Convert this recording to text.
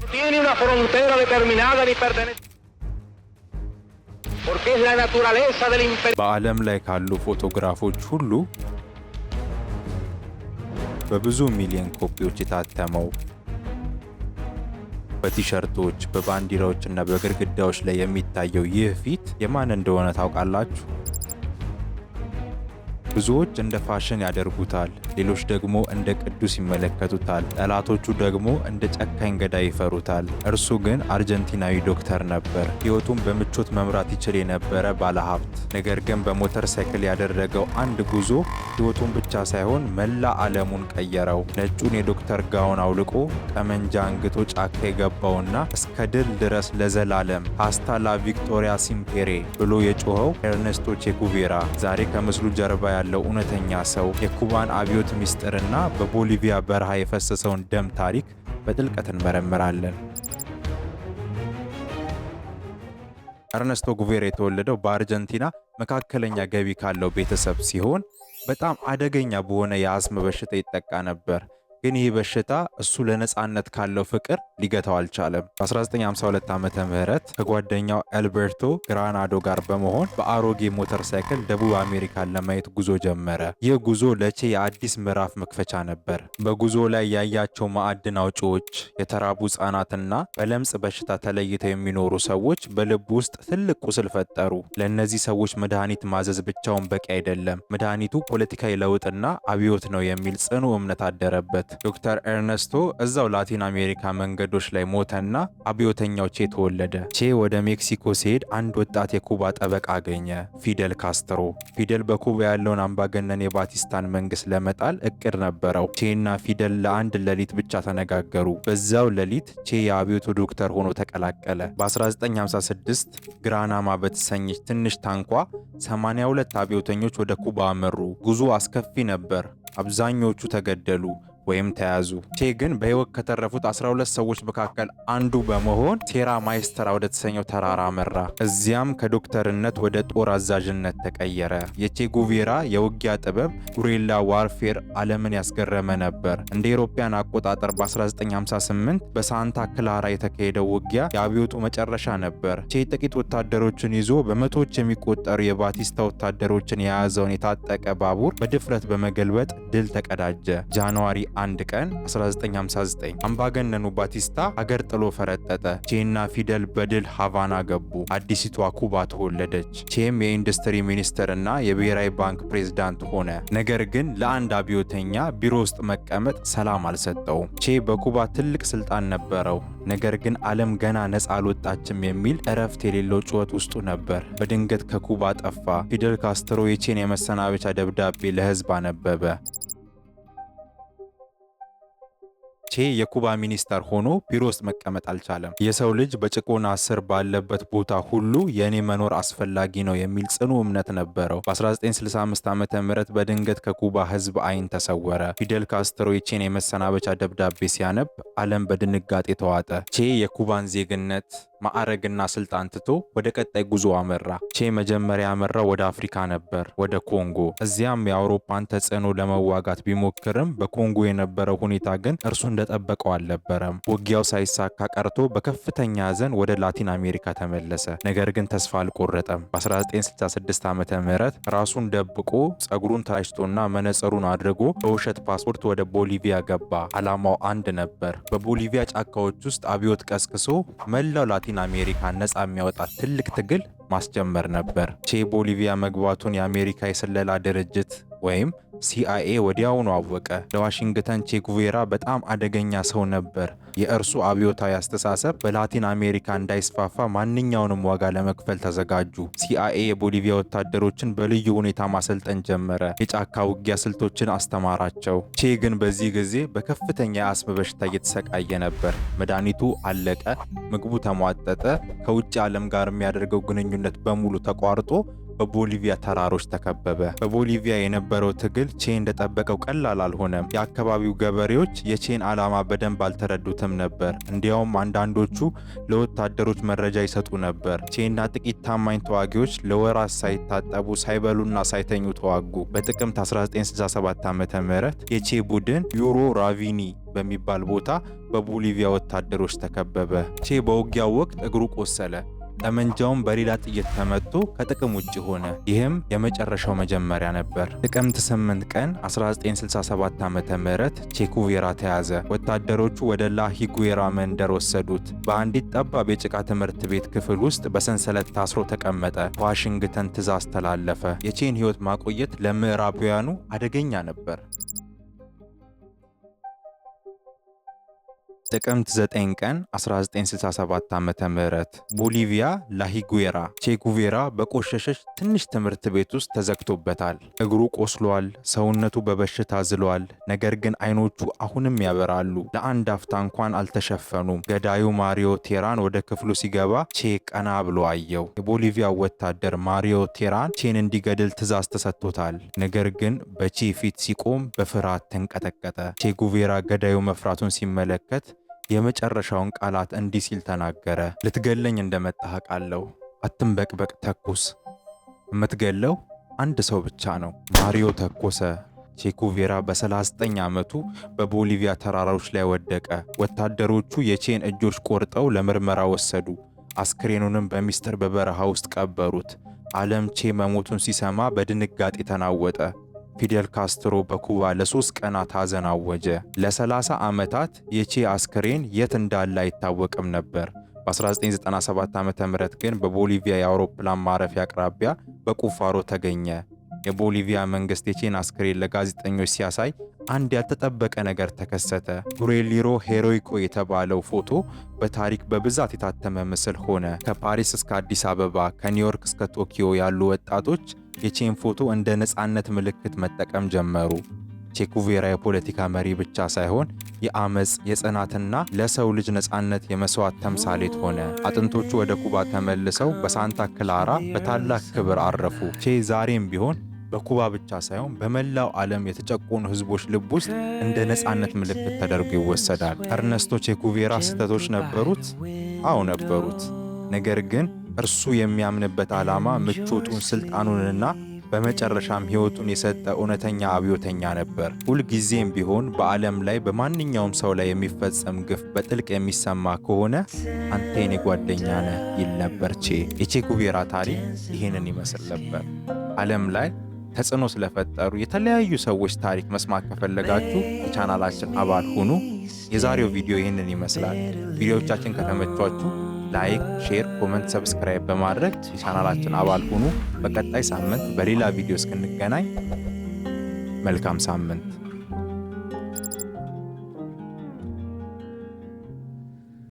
tiene una frontera determinada ni pertenece porque es la naturaleza del imperio በዓለም ላይ ካሉ ፎቶግራፎች ሁሉ በብዙ ሚሊዮን ኮፒዎች የታተመው በቲሸርቶች በባንዲራዎችና በግድግዳዎች ላይ የሚታየው ይህ ፊት የማን እንደሆነ ታውቃላችሁ? ብዙዎች እንደ ፋሽን ያደርጉታል፣ ሌሎች ደግሞ እንደ ቅዱስ ይመለከቱታል፣ ጠላቶቹ ደግሞ እንደ ጨካኝ ገዳይ ይፈሩታል። እርሱ ግን አርጀንቲናዊ ዶክተር ነበር። ሕይወቱን በምቾት መምራት ይችል የነበረ ባለሀብት። ነገር ግን በሞተር ሳይክል ያደረገው አንድ ጉዞ ሕይወቱን ብቻ ሳይሆን መላ ዓለሙን ቀየረው። ነጩን የዶክተር ጋውን አውልቆ ጠመንጃ አንግቶ ጫካ የገባውና እስከ ድል ድረስ ለዘላለም ሃስታ ላ ቪክቶሪያ ሲምፔሬ ብሎ የጮኸው ኤርኔስቶ ቼ ጉቬራ ዛሬ ከምስሉ ጀርባ ያለው እውነተኛ ሰው የኩባን አብዮት ሚስጥርና በቦሊቪያ በረሃ የፈሰሰውን ደም ታሪክ በጥልቀት እንመረምራለን። ኤርኔስቶ ጉቬራ የተወለደው በአርጀንቲና መካከለኛ ገቢ ካለው ቤተሰብ ሲሆን በጣም አደገኛ በሆነ የአስም በሽታ ይጠቃ ነበር። ግን ይህ በሽታ እሱ ለነጻነት ካለው ፍቅር ሊገታው አልቻለም። በ1952 ዓመተ ምህረት ከጓደኛው አልቤርቶ ግራናዶ ጋር በመሆን በአሮጌ ሞተር ሳይክል ደቡብ አሜሪካን ለማየት ጉዞ ጀመረ። ይህ ጉዞ ለቼ የአዲስ ምዕራፍ መክፈቻ ነበር። በጉዞ ላይ ያያቸው ማዕድን አውጪዎች፣ የተራቡ ሕፃናትና በለምጽ በሽታ ተለይተው የሚኖሩ ሰዎች በልብ ውስጥ ትልቅ ቁስል ፈጠሩ። ለእነዚህ ሰዎች መድኃኒት ማዘዝ ብቻውን በቂ አይደለም፣ መድኃኒቱ ፖለቲካዊ ለውጥና አብዮት ነው የሚል ጽኑ እምነት አደረበት። ዶክተር ኤርኔስቶ እዛው ላቲን አሜሪካ መንገዶች ላይ ሞተና አብዮተኛው ቼ ተወለደ። ቼ ወደ ሜክሲኮ ሲሄድ አንድ ወጣት የኩባ ጠበቃ አገኘ፣ ፊደል ካስትሮ። ፊደል በኩባ ያለውን አምባገነን የባቲስታን መንግስት ለመጣል እቅድ ነበረው። ቼና ፊደል ለአንድ ሌሊት ብቻ ተነጋገሩ። በዛው ሌሊት ቼ የአብዮቱ ዶክተር ሆኖ ተቀላቀለ። በ1956 ግራናማ በተሰኘች ትንሽ ታንኳ 82 አብዮተኞች ወደ ኩባ አመሩ። ጉዞ አስከፊ ነበር። አብዛኞቹ ተገደሉ ወይም ተያዙ። ቼ ግን በህይወት ከተረፉት 12 ሰዎች መካከል አንዱ በመሆን ሴራ ማይስተራ ወደ ተሰኘው ተራራ አመራ። እዚያም ከዶክተርነት ወደ ጦር አዛዥነት ተቀየረ። የቼ ጉቬራ የውጊያ ጥበብ ጉሬላ ዋርፌር ዓለምን ያስገረመ ነበር። እንደ አውሮፓውያን አቆጣጠር በ1958 በሳንታ ክላራ የተካሄደው ውጊያ የአብዮቱ መጨረሻ ነበር። ቼ ጥቂት ወታደሮችን ይዞ በመቶዎች የሚቆጠሩ የባቲስታ ወታደሮችን የያዘውን የታጠቀ ባቡር በድፍረት በመገልበጥ ድል ተቀዳጀ። ጃንዋሪ 1 ቀን 1959 አምባገነኑ ባቲስታ ሀገር ጥሎ ፈረጠጠ። ቼና ፊደል በድል ሃቫና ገቡ። አዲሲቷ ኩባ ተወለደች። ቼም የኢንዱስትሪ ሚኒስትርና የብሔራዊ ባንክ ፕሬዝዳንት ሆነ። ነገር ግን ለአንድ አብዮተኛ ቢሮ ውስጥ መቀመጥ ሰላም አልሰጠውም። ቼ በኩባ ትልቅ ስልጣን ነበረው። ነገር ግን ዓለም ገና ነፃ አልወጣችም የሚል እረፍት የሌለው ጩኸት ውስጡ ነበር። በድንገት ከኩባ ጠፋ። ፊደል ካስትሮ የቼን የመሰናበቻ ደብዳቤ ለህዝብ አነበበ። ቼ የኩባ ሚኒስተር ሆኖ ቢሮ ውስጥ መቀመጥ አልቻለም። የሰው ልጅ በጭቆና ስር ባለበት ቦታ ሁሉ የኔ መኖር አስፈላጊ ነው የሚል ጽኑ እምነት ነበረው። በ1965 ዓመተ ምህረት በድንገት ከኩባ ህዝብ አይን ተሰወረ። ፊደል ካስትሮ የቼን የመሰናበቻ ደብዳቤ ሲያነብ ዓለም በድንጋጤ ተዋጠ። ቼ የኩባን ዜግነት ማዕረግና ስልጣን ትቶ ወደ ቀጣይ ጉዞ አመራ። ቼ መጀመሪያ ያመራው ወደ አፍሪካ ነበር፣ ወደ ኮንጎ። እዚያም የአውሮፓን ተጽዕኖ ለመዋጋት ቢሞክርም በኮንጎ የነበረው ሁኔታ ግን እርሱ እንደጠበቀው አልነበረም። ውጊያው ሳይሳካ ቀርቶ በከፍተኛ ሐዘን ወደ ላቲን አሜሪካ ተመለሰ። ነገር ግን ተስፋ አልቆረጠም። በ1966 ዓመተ ምህረት ራሱን ደብቆ ጸጉሩን ተላጭቶና መነጽሩን አድርጎ በውሸት ፓስፖርት ወደ ቦሊቪያ ገባ። ዓላማው አንድ ነበር። በቦሊቪያ ጫካዎች ውስጥ አብዮት ቀስቅሶ መላው ላቲን አሜሪካን ነጻ የሚያወጣ ትልቅ ትግል ማስጀመር ነበር። ቼ ቦሊቪያ መግባቱን የአሜሪካ የስለላ ድርጅት ወይም ሲአይኤ ወዲያውኑ አወቀ። ለዋሽንግተን ቼ ጉቬራ በጣም አደገኛ ሰው ነበር። የእርሱ አብዮታዊ አስተሳሰብ በላቲን አሜሪካ እንዳይስፋፋ ማንኛውንም ዋጋ ለመክፈል ተዘጋጁ። ሲአይኤ የቦሊቪያ ወታደሮችን በልዩ ሁኔታ ማሰልጠን ጀመረ። የጫካ ውጊያ ስልቶችን አስተማራቸው። ቼ ግን በዚህ ጊዜ በከፍተኛ የአስም በሽታ እየተሰቃየ ነበር። መድኃኒቱ አለቀ፣ ምግቡ ተሟጠጠ፣ ከውጭ ዓለም ጋር የሚያደርገው ግንኙነት በሙሉ ተቋርጦ በቦሊቪያ ተራሮች ተከበበ። በቦሊቪያ የነበረው ትግል ቼ እንደጠበቀው ቀላል አልሆነም። የአካባቢው ገበሬዎች የቼን ዓላማ በደንብ አልተረዱትም ነበር። እንዲያውም አንዳንዶቹ ለወታደሮች መረጃ ይሰጡ ነበር። ቼና ጥቂት ታማኝ ተዋጊዎች ለወራት ሳይታጠቡ ሳይበሉና ሳይተኙ ተዋጉ። በጥቅምት 1967 ዓ.ም የቼ ቡድን ዩሮ ራቪኒ በሚባል ቦታ በቦሊቪያ ወታደሮች ተከበበ። ቼ በውጊያው ወቅት እግሩ ቆሰለ። ጠመንጃውም በሌላ ጥይት ተመቶ ከጥቅም ውጭ ሆነ። ይህም የመጨረሻው መጀመሪያ ነበር። ጥቅምት 8 ቀን 1967 ዓ.ም ቼ ጉቬራ ተያዘ። ወታደሮቹ ወደ ላ ሂጉዌራ መንደር ወሰዱት። በአንዲት ጠባብ የጭቃ ትምህርት ቤት ክፍል ውስጥ በሰንሰለት ታስሮ ተቀመጠ። በዋሽንግተን ትዕዛዝ ተላለፈ። የቼን ሕይወት ማቆየት ለምዕራባውያኑ አደገኛ ነበር። ጥቅምት 9 ቀን 1967 ዓ.ም ቦሊቪያ ላሂጉዌራ ቼ ጉቬራ በቆሸሸች ትንሽ ትምህርት ቤት ውስጥ ተዘግቶበታል። እግሩ ቆስሏል፣ ሰውነቱ በበሽታ ዝሏል። ነገር ግን አይኖቹ አሁንም ያበራሉ። ለአንድ አፍታ እንኳን አልተሸፈኑም። ገዳዩ ማሪዮ ቴራን ወደ ክፍሉ ሲገባ ቼ ቀና ብሎ አየው። የቦሊቪያ ወታደር ማሪዮ ቴራን ቼን እንዲገድል ትዕዛዝ ተሰጥቶታል። ነገር ግን በቼ ፊት ሲቆም በፍርሃት ተንቀጠቀጠ። ቼ ጉቬራ ገዳዩ መፍራቱን ሲመለከት የመጨረሻውን ቃላት እንዲህ ሲል ተናገረ። ልትገለኝ እንደመጣህ አውቃለሁ። አትንበቅበቅ፣ ተኩስ። የምትገለው አንድ ሰው ብቻ ነው። ማሪዮ ተኮሰ። ቼ ጉቬራ በ39 ዓመቱ በቦሊቪያ ተራራዎች ላይ ወደቀ። ወታደሮቹ የቼን እጆች ቆርጠው ለምርመራ ወሰዱ። አስክሬኑንም በሚስጥር በበረሃ ውስጥ ቀበሩት። ዓለም ቼ መሞቱን ሲሰማ በድንጋጤ ተናወጠ። ፊደል ካስትሮ በኩባ ለ3 ቀናት ሐዘን አወጀ። ለ30 ዓመታት የቼ አስክሬን የት እንዳለ አይታወቅም ነበር። በ1997 ዓ.ም ግን በቦሊቪያ የአውሮፕላን ማረፊያ አቅራቢያ በቁፋሮ ተገኘ። የቦሊቪያ መንግስት የቼን አስክሬን ለጋዜጠኞች ሲያሳይ አንድ ያልተጠበቀ ነገር ተከሰተ። ጉሬሊሮ ሄሮይኮ የተባለው ፎቶ በታሪክ በብዛት የታተመ ምስል ሆነ። ከፓሪስ እስከ አዲስ አበባ፣ ከኒውዮርክ እስከ ቶኪዮ ያሉ ወጣቶች የቼን ፎቶ እንደ ነጻነት ምልክት መጠቀም ጀመሩ። ቼ ጉቬራ የፖለቲካ መሪ ብቻ ሳይሆን የአመጽ፣ የጽናትና ለሰው ልጅ ነጻነት የመስዋዕት ተምሳሌት ሆነ። አጥንቶቹ ወደ ኩባ ተመልሰው በሳንታ ክላራ በታላቅ ክብር አረፉ። ቼ ዛሬም ቢሆን በኩባ ብቻ ሳይሆን በመላው ዓለም የተጨቆኑ ህዝቦች ልብ ውስጥ እንደ ነጻነት ምልክት ተደርጎ ይወሰዳል። እርነስቶ ቼ ጉቬራ ስህተቶች ነበሩት? አዎ ነበሩት። ነገር ግን እርሱ የሚያምንበት ዓላማ ምቾቱን፣ ስልጣኑንና በመጨረሻም ሕይወቱን የሰጠ እውነተኛ አብዮተኛ ነበር። ሁልጊዜም ቢሆን በዓለም ላይ በማንኛውም ሰው ላይ የሚፈጸም ግፍ በጥልቅ የሚሰማ ከሆነ አንተ የኔ ጓደኛ ነህ ይል ነበር ቼ። የቼ ጉቬራ ታሪክ ይህንን ይመስል ነበር። ዓለም ላይ ተጽዕኖ ስለፈጠሩ የተለያዩ ሰዎች ታሪክ መስማት ከፈለጋችሁ የቻናላችን አባል ሁኑ። የዛሬው ቪዲዮ ይህንን ይመስላል። ቪዲዮዎቻችን ከተመቿችሁ ላይክ፣ ሼር፣ ኮመንት፣ ሰብስክራይብ በማድረግ የቻናላችን አባል ሁኑ። በቀጣይ ሳምንት በሌላ ቪዲዮ እስክንገናኝ መልካም ሳምንት።